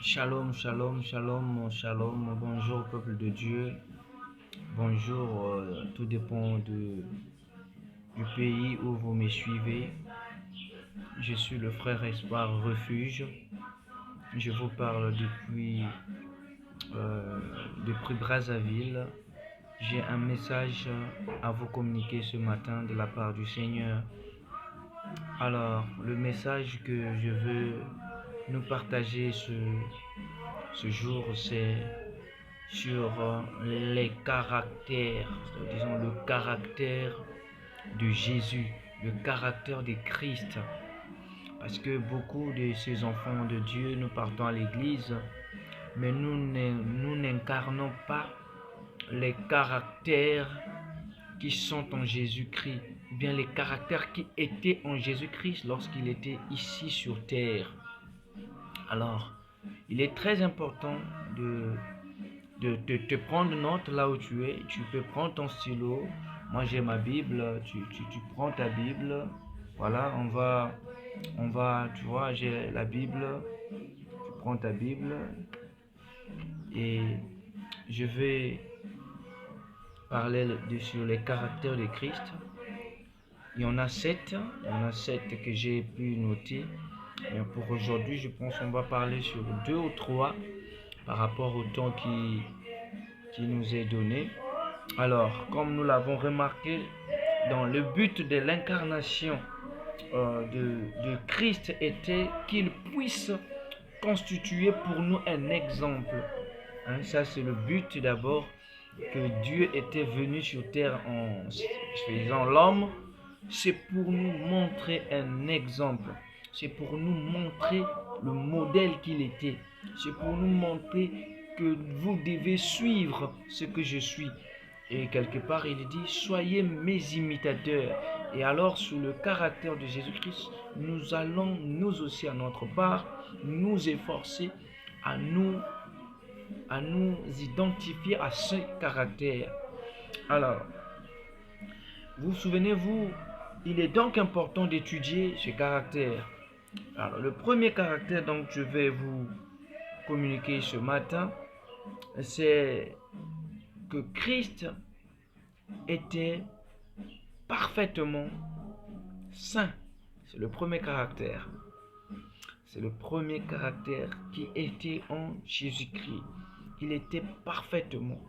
Shalom, shalom, shalom, shalom, bonjour peuple de Dieu, bonjour, tout dépend du pays où vous me suivez. Je suis le frère Espoir Refuge, je vous parle depuis Brazzaville. J'ai un message à vous communiquer ce matin de la part du Seigneur. Alors, le message que je veux nous partager ce jour, c'est sur les caractères, disons le caractère de Jésus, le caractère de Christ. Parce que beaucoup de ces enfants de Dieu, nous partons à l'église, mais nous n'incarnons pas les caractères qui sont en Jésus-Christ, ou bien les caractères qui étaient en Jésus-Christ lorsqu'il était ici sur terre. Alors, il est très important de te prendre note là où tu es. Tu peux prendre ton stylo. Moi j'ai ma Bible. Tu prends ta Bible. Voilà, on va, tu vois, j'ai la Bible. Tu prends ta Bible et je vais parler sur les caractères de Christ. Il y en a sept que j'ai pu noter. Et pour aujourd'hui, je pense qu'on va parler sur deux ou trois par rapport au temps qui nous est donné. Alors, comme nous l'avons remarqué, dans le but de l'incarnation de Christ était qu'il puisse constituer pour nous un exemple. Ça, c'est le but d'abord, que Dieu était venu sur terre en faisant l'homme. C'est pour nous montrer un exemple. C'est pour nous montrer le modèle qu'il était. C'est pour nous montrer que vous devez suivre ce que je suis. Et quelque part, il dit, soyez mes imitateurs. Et alors, sous le caractère de Jésus-Christ, nous allons, nous aussi, à notre part, nous efforcer à nous identifier à ce caractère. Alors, vous souvenez-vous, il est donc important d'étudier ce caractère. Alors, le premier caractère dont je vais vous communiquer ce matin, c'est que Christ était parfaitement saint. C'est le premier caractère. C'est le premier caractère qui était en Jésus-Christ. Il était parfaitement,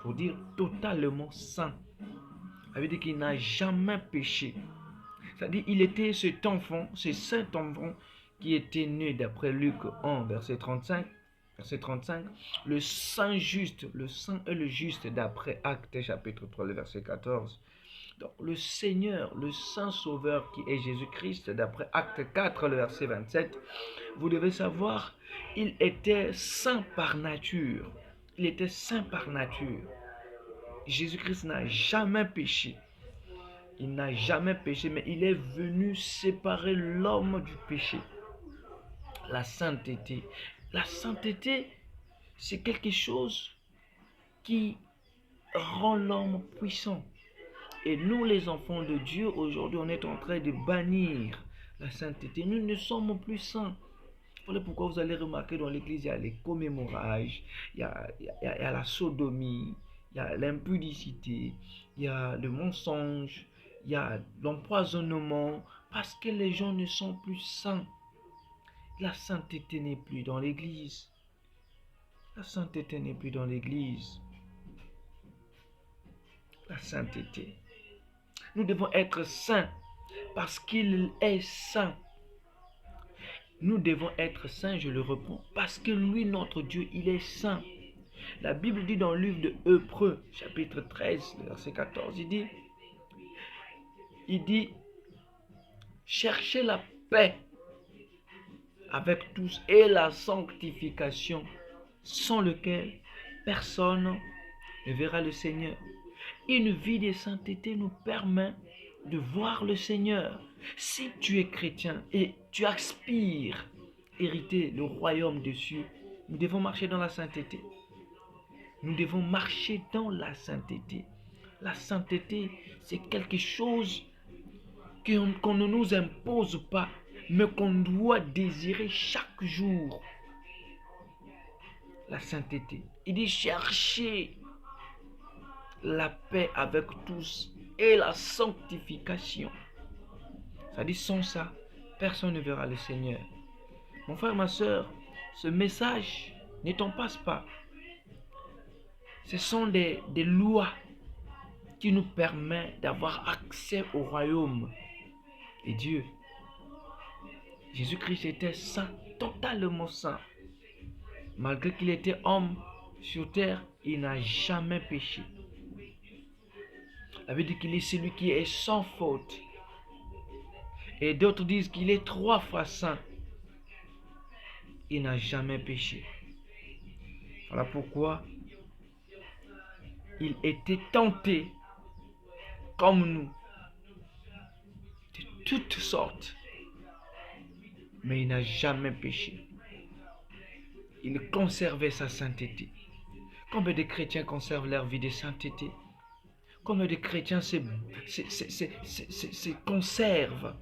pour dire totalement saint. Ça veut dire qu'il n'a jamais péché. C'est-à-dire qu'il était cet enfant, ce saint enfant qui était né d'après Luc 1, verset 35. Verset 35, le saint juste, le saint et le juste d'après Actes chapitre 3, le verset 14. Donc le Seigneur, le saint sauveur qui est Jésus-Christ d'après Actes 4, le verset 27, vous devez savoir, il était saint par nature. Il était saint par nature. Jésus-Christ n'a jamais péché. Il n'a jamais péché, mais il est venu séparer l'homme du péché. La sainteté. La sainteté, c'est quelque chose qui rend l'homme puissant. Et nous, les enfants de Dieu, aujourd'hui, on est en train de bannir la sainteté. Nous ne sommes plus saints. Voilà pourquoi vous allez remarquer dans l'église, il y a les commémorages, il y a la sodomie, il y a l'impudicité, il y a le mensonge, il y a l'empoisonnement, parce que les gens ne sont plus saints. La sainteté n'est plus dans l'église. La sainteté n'est plus dans l'église. La sainteté. Nous devons être saints parce qu'il est saint. Nous devons être saints, je le reprends, parce que lui, notre Dieu, il est saint. La Bible dit dans le livre de Hébreux, chapitre 13, verset 14, il dit, cherchez la paix avec tous et la sanctification, sans lequel personne ne verra le Seigneur. Une vie de sainteté nous permet de voir le Seigneur. Si tu es chrétien et tu aspires à hériter le royaume des cieux, nous devons marcher dans la sainteté. Nous devons marcher dans la sainteté. La sainteté, c'est quelque chose qu'on ne nous impose pas, mais qu'on doit désirer chaque jour. la sainteté. Il dit cherchez la paix avec tous et la sanctification. Ça dit sans ça, personne ne verra le Seigneur. Mon frère, ma soeur, ce message ne t'en passe pas. Ce sont des lois qui nous permettent d'avoir accès au royaume de Dieu. Jésus-Christ était saint, totalement saint. Malgré qu'il était homme sur terre, il n'a jamais péché. La Bible dit qu'il est celui qui est sans faute. Et d'autres disent qu'il est 3 fois saint. Il n'a jamais péché. Voilà pourquoi il était tenté comme nous de toutes sortes. Mais il n'a jamais péché. Il conservait sa sainteté. Combien de chrétiens conservent leur vie de sainteté? Combien de chrétiens se conservent?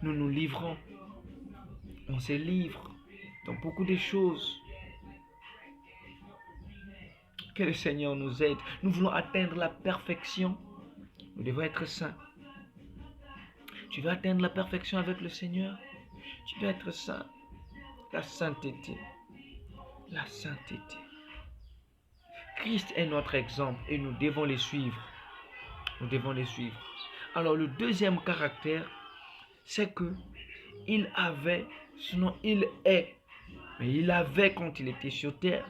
Nous nous livrons. On se livre dans beaucoup de choses. Que le Seigneur nous aide. Nous voulons atteindre la perfection. Nous devons être saints. Tu veux atteindre la perfection avec le Seigneur? Tu dois être saint. La sainteté. La sainteté. Christ est notre exemple et nous devons les suivre. Nous devons les suivre. Alors le deuxième caractère, c'est que il avait, sinon il est, mais il avait quand il était sur terre,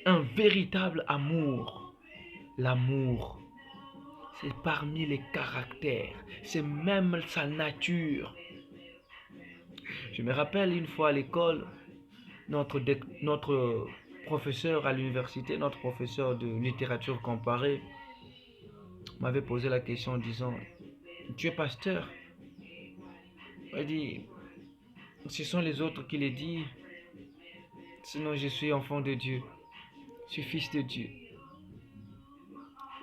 un véritable amour. L'amour, c'est parmi les caractères, c'est même sa nature. Je me rappelle une fois à l'école, notre professeur à l'université, notre professeur de littérature comparée, m'avait posé la question en disant, tu es pasteur? Il m'a dit, ce sont les autres qui le disent, sinon je suis enfant de Dieu, je suis fils de Dieu.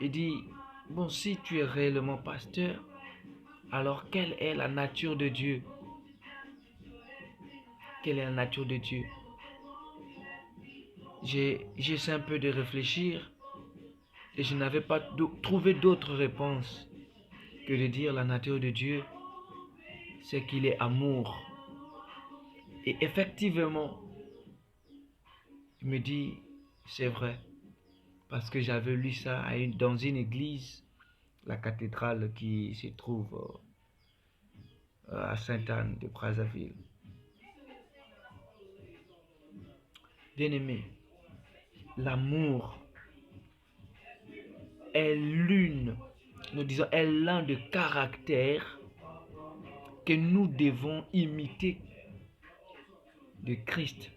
Il dit, bon, si tu es réellement pasteur, alors quelle est la nature de Dieu? Quelle est la nature de Dieu? J'essaie un peu de réfléchir et je n'avais pas trouvé d'autre réponse que de dire la nature de Dieu, c'est qu'il est amour. Et effectivement, il me dit, c'est vrai, parce que j'avais lu ça dans une église, la cathédrale qui se trouve à Sainte-Anne de Brazzaville. Bien-aimé, l'amour est l'un des caractères que nous devons imiter de Christ.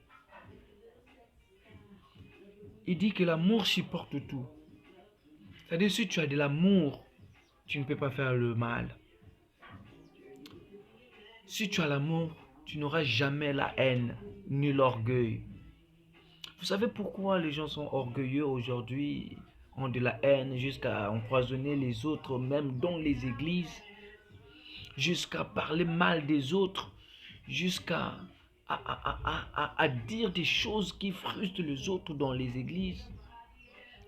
Il dit que l'amour supporte tout. C'est-à-dire, si tu as de l'amour, tu ne peux pas faire le mal. Si tu as l'amour, tu n'auras jamais la haine ni l'orgueil. Vous savez pourquoi les gens sont orgueilleux aujourd'hui, ont de la haine jusqu'à empoisonner les autres, même dans les églises, jusqu'à parler mal des autres, jusqu'à dire des choses qui frustrent les autres dans les églises?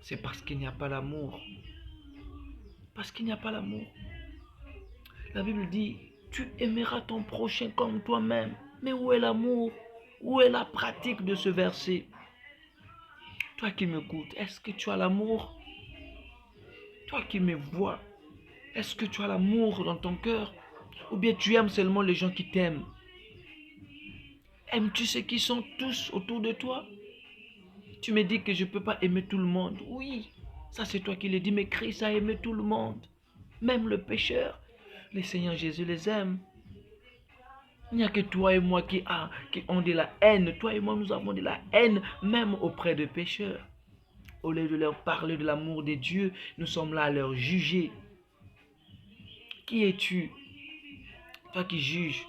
C'est parce qu'il n'y a pas l'amour. Parce qu'il n'y a pas l'amour. La Bible dit, tu aimeras ton prochain comme toi-même. Mais où est l'amour? Où est la pratique de ce verset? Toi qui m'écoutes, est-ce que tu as l'amour? Toi qui me vois, est-ce que tu as l'amour dans ton cœur? Ou bien tu aimes seulement les gens qui t'aiment? Aimes-tu ceux qui sont tous autour de toi? Tu me dis que je ne peux pas aimer tout le monde. Oui, ça c'est toi qui le dis, mais Christ a aimé tout le monde. Même le pécheur. Le Seigneur Jésus les aime. Il n'y a que toi et moi qui ont de la haine. Toi et moi, nous avons de la haine, même auprès de pécheurs. Au lieu de leur parler de l'amour de Dieu, nous sommes là à leur juger. Qui es-tu? Toi qui juges.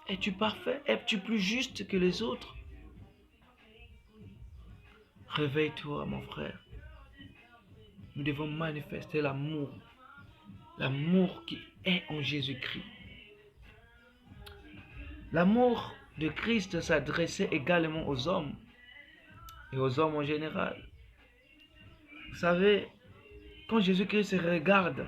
Es-tu parfait? Es-tu plus juste que les autres? Réveille-toi, mon frère. Nous devons manifester l'amour. L'amour qui est en Jésus-Christ. L'amour de Christ s'adressait également aux hommes et aux hommes en général. Vous savez, quand Jésus-Christ regarde